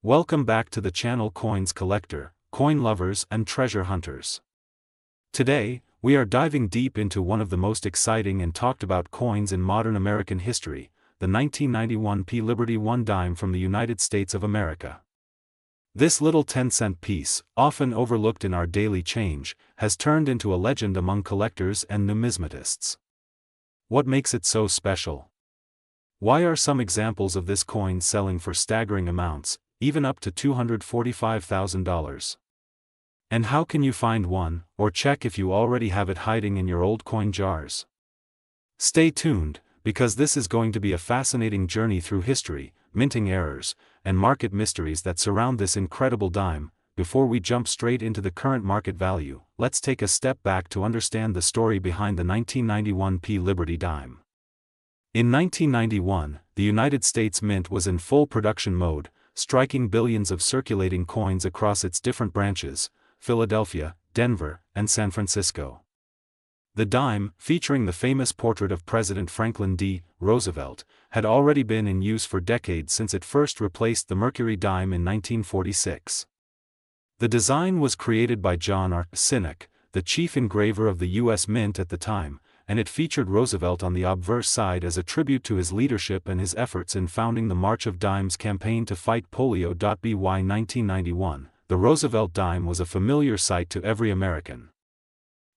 Welcome back to the channel Coins Collector, Coin Lovers and Treasure Hunters. Today, we are diving deep into one of the most exciting and talked about coins in modern American history, the 1991 P. Liberty 1 dime from the United States of America. This little 10-cent piece, often overlooked in our daily change, has turned into a legend among collectors and numismatists. What makes it so special? Why are some examples of this coin selling for staggering amounts, even up to $245,000? And how can you find one, or check if you already have it hiding in your old coin jars? Stay tuned, because this is going to be a fascinating journey through history, minting errors, and market mysteries that surround this incredible dime. Before we jump straight into the current market value, let's take a step back to understand the story behind the 1991 P. Liberty dime. In 1991, the United States Mint was in full production mode, striking billions of circulating coins across its different branches, Philadelphia, Denver, and San Francisco. The dime, featuring the famous portrait of President Franklin D. Roosevelt, had already been in use for decades since it first replaced the Mercury dime in 1946. The design was created by John R. Sinek, the chief engraver of the U.S. Mint at the time, and it featured Roosevelt on the obverse side as a tribute to his leadership and his efforts in founding the March of Dimes campaign to fight polio. By 1991, the Roosevelt dime was a familiar sight to every American.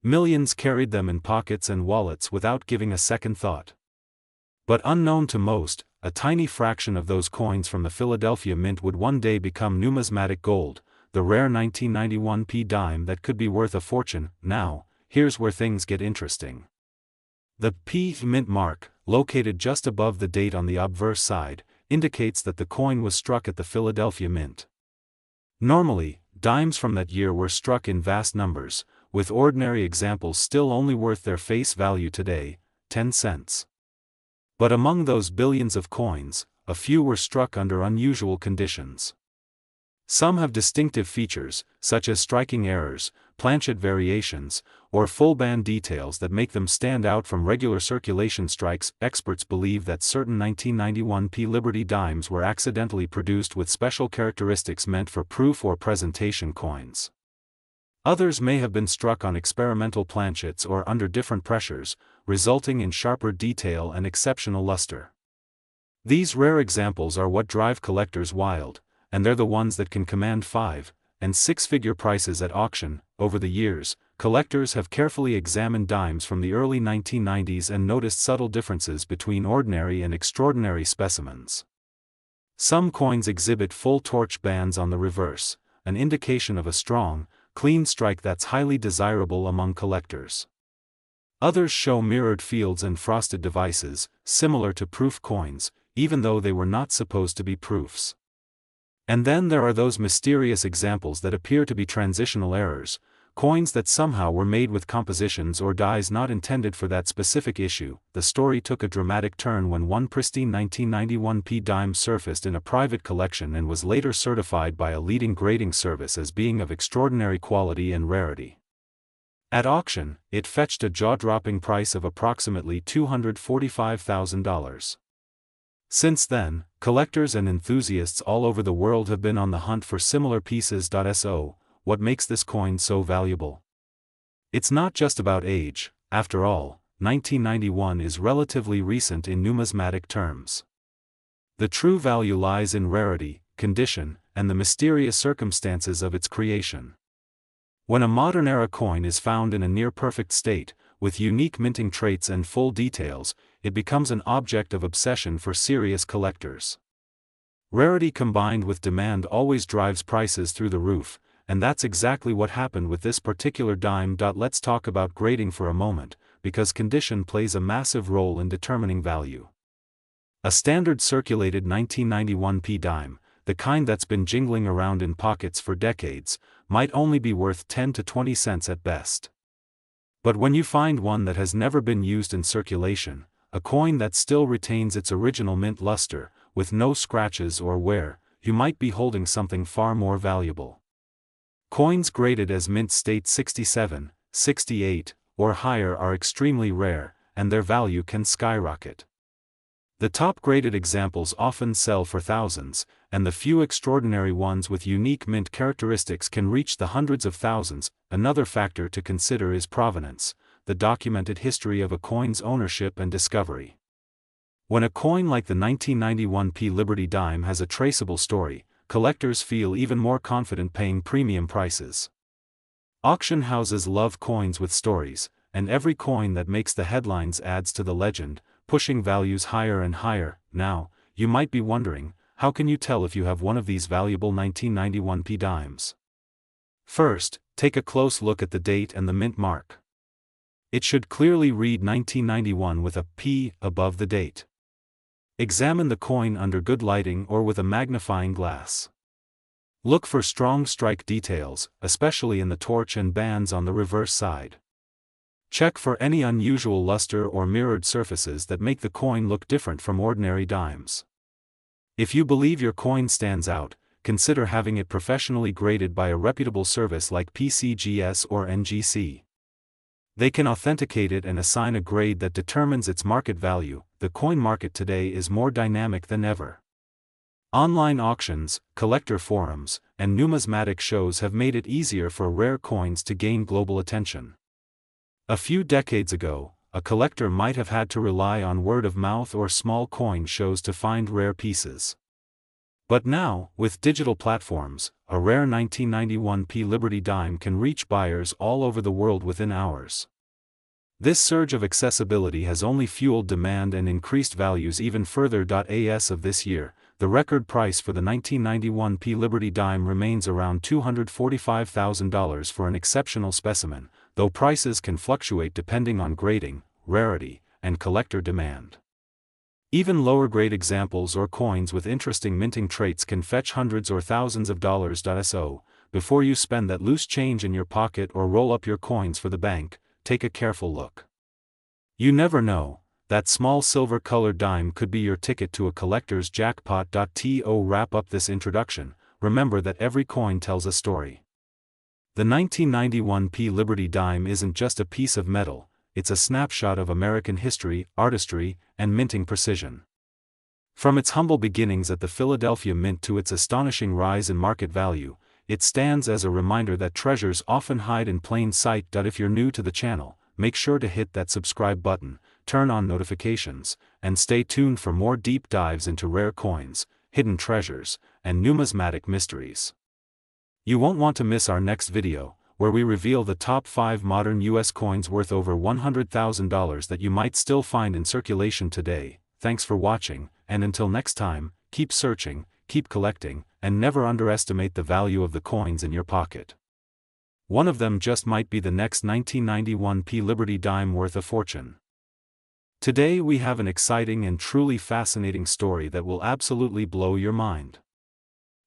Millions carried them in pockets and wallets without giving a second thought. But unknown to most, a tiny fraction of those coins from the Philadelphia Mint would one day become numismatic gold, the rare 1991 P dime that could be worth a fortune. Now, here's where things get interesting. The P Mint mark, located just above the date on the obverse side, indicates that the coin was struck at the Philadelphia Mint. Normally, dimes from that year were struck in vast numbers, with ordinary examples still only worth their face value today, 10 cents. But among those billions of coins, a few were struck under unusual conditions. Some have distinctive features, such as striking errors, planchet variations, or full band details that make them stand out from regular circulation strikes. Experts believe that certain 1991 P. Liberty dimes were accidentally produced with special characteristics meant for proof or presentation coins. Others may have been struck on experimental planchets or under different pressures, resulting in sharper detail and exceptional luster. These rare examples are what drive collectors wild, and they're the ones that can command 5- and 6-figure prices at auction. Over the years, collectors have carefully examined dimes from the early 1990s and noticed subtle differences between ordinary and extraordinary specimens. Some coins exhibit full torch bands on the reverse, an indication of a strong, clean strike that's highly desirable among collectors. Others show mirrored fields and frosted devices, similar to proof coins, even though they were not supposed to be proofs. And then there are those mysterious examples that appear to be transitional errors, coins that somehow were made with compositions or dies not intended for that specific issue. The story took a dramatic turn when one pristine 1991 P dime surfaced in a private collection and was later certified by a leading grading service as being of extraordinary quality and rarity. At auction, it fetched a jaw-dropping price of approximately $245,000. Since then, collectors and enthusiasts all over the world have been on the hunt for similar pieces. So, what makes this coin so valuable? It's not just about age. After all, 1991 is relatively recent in numismatic terms. The true value lies in rarity, condition, and the mysterious circumstances of its creation. When a modern-era coin is found in a near-perfect state, with unique minting traits and full details, it becomes an object of obsession for serious collectors. Rarity combined with demand always drives prices through the roof, and that's exactly what happened with this particular dime. Let's talk about grading for a moment, because condition plays a massive role in determining value. A standard circulated 1991 P dime, the kind that's been jingling around in pockets for decades, might only be worth 10 to 20 cents at best. But when you find one that has never been used in circulation, a coin that still retains its original mint luster, with no scratches or wear, you might be holding something far more valuable. Coins graded as mint state 67, 68, or higher are extremely rare, and their value can skyrocket. The top-graded examples often sell for thousands, and the few extraordinary ones with unique mint characteristics can reach the hundreds of thousands. Another factor to consider is provenance, the documented history of a coin's ownership and discovery. When a coin like the 1991 P Liberty dime has a traceable story, collectors feel even more confident paying premium prices. Auction houses love coins with stories, and every coin that makes the headlines adds to the legend, pushing values higher and higher. Now, you might be wondering, how can you tell if you have one of these valuable 1991 P dimes? First, take a close look at the date and the mint mark. It should clearly read 1991 with a P above the date. Examine the coin under good lighting or with a magnifying glass. Look for strong strike details, especially in the torch and bands on the reverse side. Check for any unusual luster or mirrored surfaces that make the coin look different from ordinary dimes. If you believe your coin stands out, consider having it professionally graded by a reputable service like PCGS or NGC. They can authenticate it and assign a grade that determines its market value. The coin market today is more dynamic than ever. Online auctions, collector forums, and numismatic shows have made it easier for rare coins to gain global attention. A few decades ago, a collector might have had to rely on word of mouth or small coin shows to find rare pieces. But now, with digital platforms, a rare 1991 P Liberty dime can reach buyers all over the world within hours. This surge of accessibility has only fueled demand and increased values even further. As of this year, the record price for the 1991 P Liberty dime remains around $245,000 for an exceptional specimen, though prices can fluctuate depending on grading, rarity, and collector demand. Even lower-grade examples or coins with interesting minting traits can fetch hundreds or thousands of dollars. So, before you spend that loose change in your pocket or roll up your coins for the bank, take a careful look. You never know, that small silver-colored dime could be your ticket to a collector's jackpot. To wrap up this introduction, remember that every coin tells a story. The 1991 P Liberty dime isn't just a piece of metal, it's a snapshot of American history, artistry, and minting precision. From its humble beginnings at the Philadelphia Mint to its astonishing rise in market value, it stands as a reminder that treasures often hide in plain sight. If you're new to the channel, make sure to hit that subscribe button, turn on notifications, and stay tuned for more deep dives into rare coins, hidden treasures, and numismatic mysteries. You won't want to miss our next video, where we reveal the top 5 modern US coins worth over $100,000 that you might still find in circulation today. Thanks for watching, and until next time, keep searching, keep collecting, and never underestimate the value of the coins in your pocket. One of them just might be the next 1991 P Liberty dime worth a fortune. Today we have an exciting and truly fascinating story that will absolutely blow your mind.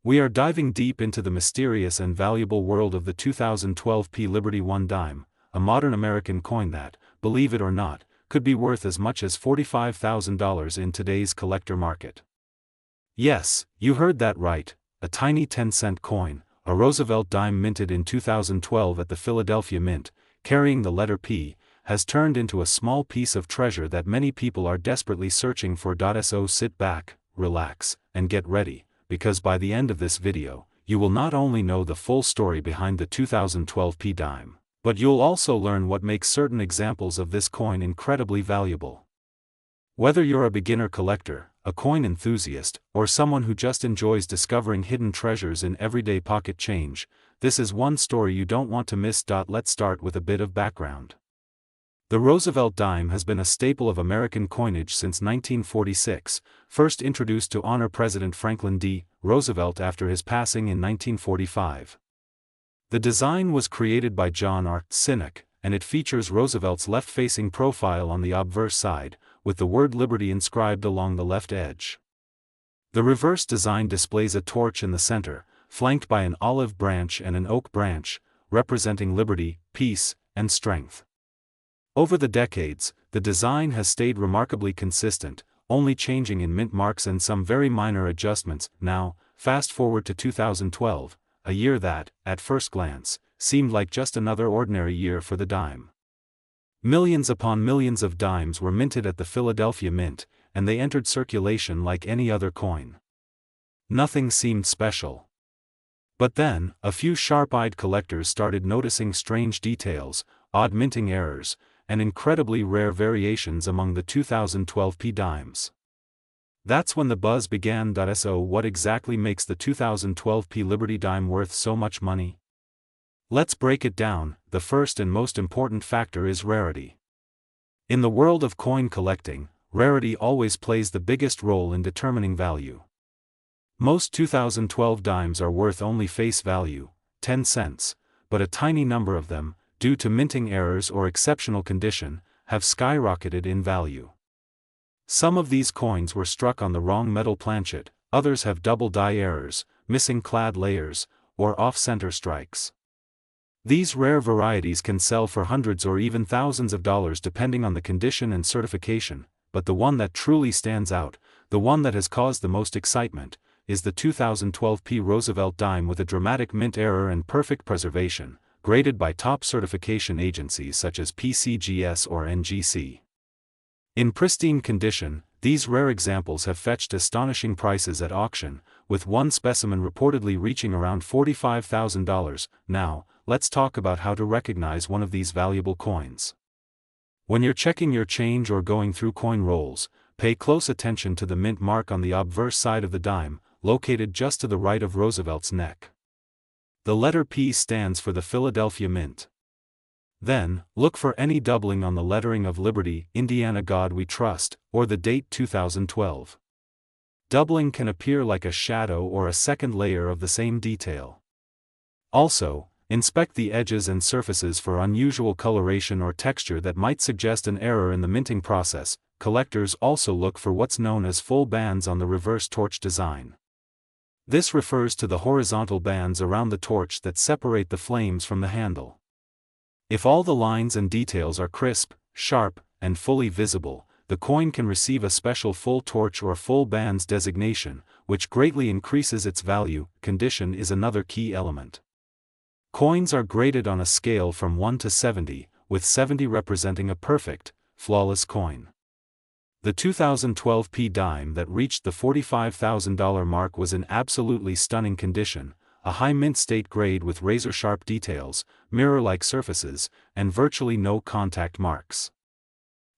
We are diving deep into the mysterious and valuable world of the 2012 P Liberty 1 dime, a modern American coin that, believe it or not, could be worth as much as $45,000 in today's collector market. Yes, you heard that right, a tiny 10-cent coin, a Roosevelt dime minted in 2012 at the Philadelphia Mint, carrying the letter P, has turned into a small piece of treasure that many people are desperately searching for. So sit back, relax, and get ready, because by the end of this video, you will not only know the full story behind the 2012 P dime, but you'll also learn what makes certain examples of this coin incredibly valuable. Whether you're a beginner collector, a coin enthusiast, or someone who just enjoys discovering hidden treasures in everyday pocket change, this is one story you don't want to miss. Let's start with a bit of background. The Roosevelt dime has been a staple of American coinage since 1946, first introduced to honor President Franklin D. Roosevelt after his passing in 1945. The design was created by John R. Sinek, and it features Roosevelt's left-facing profile on the obverse side, with the word Liberty inscribed along the left edge. The reverse design displays a torch in the center, flanked by an olive branch and an oak branch, representing liberty, peace, and strength. Over the decades, the design has stayed remarkably consistent, only changing in mint marks and some very minor adjustments. Now, fast forward to 2012, a year that, at first glance, seemed like just another ordinary year for the dime. Millions upon millions of dimes were minted at the Philadelphia Mint, and they entered circulation like any other coin. Nothing seemed special. But then, a few sharp-eyed collectors started noticing strange details, odd minting errors, and incredibly rare variations among the 2012 dimes. That's when the buzz began. So what exactly makes the 2012 Liberty dime worth so much money? Let's break it down. The first and most important factor is rarity. In the world of coin collecting, rarity always plays the biggest role in determining value. Most 2012 dimes are worth only face value, 10 cents, but a tiny number of them, due to minting errors or exceptional condition, have skyrocketed in value. Some of these coins were struck on the wrong metal planchet, others have double die errors, missing clad layers, or off-center strikes. These rare varieties can sell for hundreds or even thousands of dollars depending on the condition and certification, but the one that truly stands out, the one that has caused the most excitement, is the 2012 P. Roosevelt dime with a dramatic mint error and perfect preservation, graded by top certification agencies such as PCGS or NGC. In pristine condition, these rare examples have fetched astonishing prices at auction, with one specimen reportedly reaching around $45,000. Now, let's talk about how to recognize one of these valuable coins. When you're checking your change or going through coin rolls, pay close attention to the mint mark on the obverse side of the dime, located just to the right of Roosevelt's neck. The letter P stands for the Philadelphia Mint. Then, look for any doubling on the lettering of Liberty, Indiana God We Trust, or the date 2012. Doubling can appear like a shadow or a second layer of the same detail. Also, inspect the edges and surfaces for unusual coloration or texture that might suggest an error in the minting process. Collectors also look for what's known as full bands on the reverse torch design. This refers to the horizontal bands around the torch that separate the flames from the handle. If all the lines and details are crisp, sharp, and fully visible, the coin can receive a special full torch or full bands designation, which greatly increases its value. Condition is another key element. Coins are graded on a scale from 1 to 70, with 70 representing a perfect, flawless coin. The 2012 P dime that reached the $45,000 mark was in absolutely stunning condition, a high mint state grade with razor-sharp details, mirror-like surfaces, and virtually no contact marks.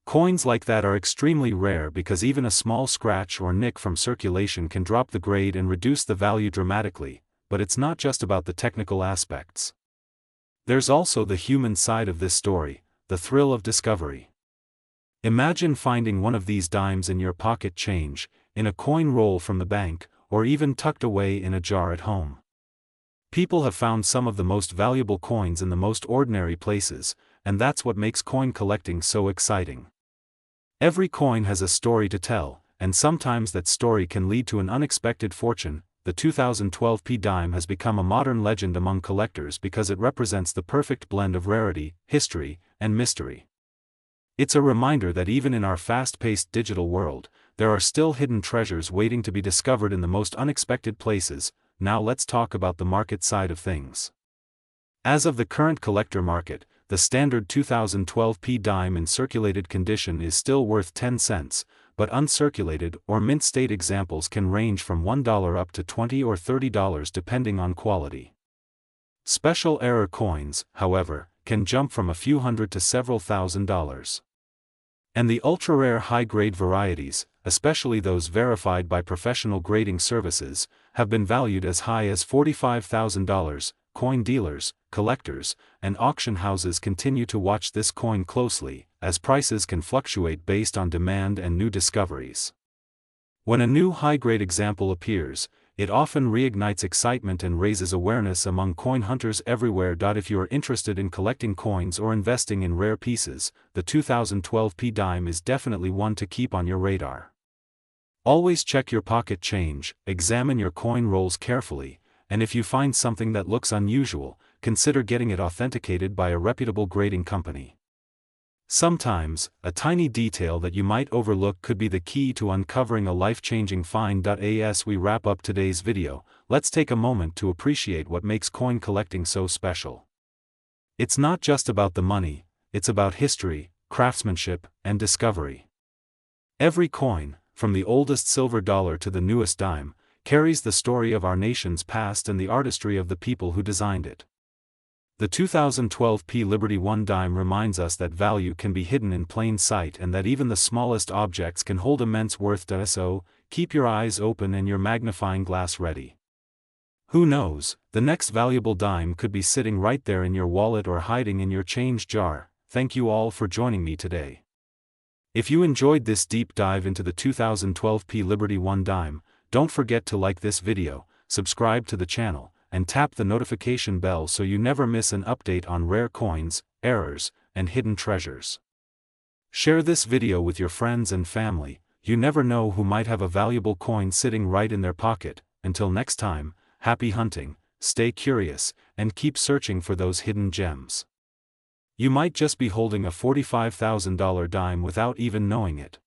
Coins like that are extremely rare because even a small scratch or nick from circulation can drop the grade and reduce the value dramatically, but it's not just about the technical aspects. There's also the human side of this story, the thrill of discovery. Imagine finding one of these dimes in your pocket change, in a coin roll from the bank, or even tucked away in a jar at home. People have found some of the most valuable coins in the most ordinary places, and that's what makes coin collecting so exciting. Every coin has a story to tell, and sometimes that story can lead to an unexpected fortune. The 2012 P dime has become a modern legend among collectors because it represents the perfect blend of rarity, history, and mystery. It's a reminder that even in our fast-paced digital world, there are still hidden treasures waiting to be discovered in the most unexpected places. Now let's talk about the market side of things. As of the current collector market, the standard 2012 P dime in circulated condition is still worth 10 cents, but uncirculated or mint state examples can range from $1 up to $20 or $30 depending on quality. Special error coins, however, can jump from a few hundred to several $1,000s. And the ultra-rare high-grade varieties, especially those verified by professional grading services, have been valued as high as $45,000. Coin dealers, collectors, and auction houses continue to watch this coin closely, as prices can fluctuate based on demand and new discoveries. When a new high-grade example appears, it often reignites excitement and raises awareness among coin hunters everywhere. If you are interested in collecting coins or investing in rare pieces, the 2012 P dime is definitely one to keep on your radar. Always check your pocket change, examine your coin rolls carefully, and if you find something that looks unusual, consider getting it authenticated by a reputable grading company. Sometimes, a tiny detail that you might overlook could be the key to uncovering a life-changing find. As we wrap up today's video, let's take a moment to appreciate what makes coin collecting so special. It's not just about the money, it's about history, craftsmanship, and discovery. Every coin, from the oldest silver dollar to the newest dime, carries the story of our nation's past and the artistry of the people who designed it. The 2012 P Liberty 1 dime reminds us that value can be hidden in plain sight and that even the smallest objects can hold immense worth. So, keep your eyes open and your magnifying glass ready. Who knows, the next valuable dime could be sitting right there in your wallet or hiding in your change jar. Thank you all for joining me today. If you enjoyed this deep dive into the 2012 P Liberty 1 dime, don't forget to like this video, subscribe to the channel, and tap the notification bell so you never miss an update on rare coins, errors, and hidden treasures. Share this video with your friends and family. You never know who might have a valuable coin sitting right in their pocket. Until next time, happy hunting, stay curious, and keep searching for those hidden gems. You might just be holding a $45,000 dime without even knowing it.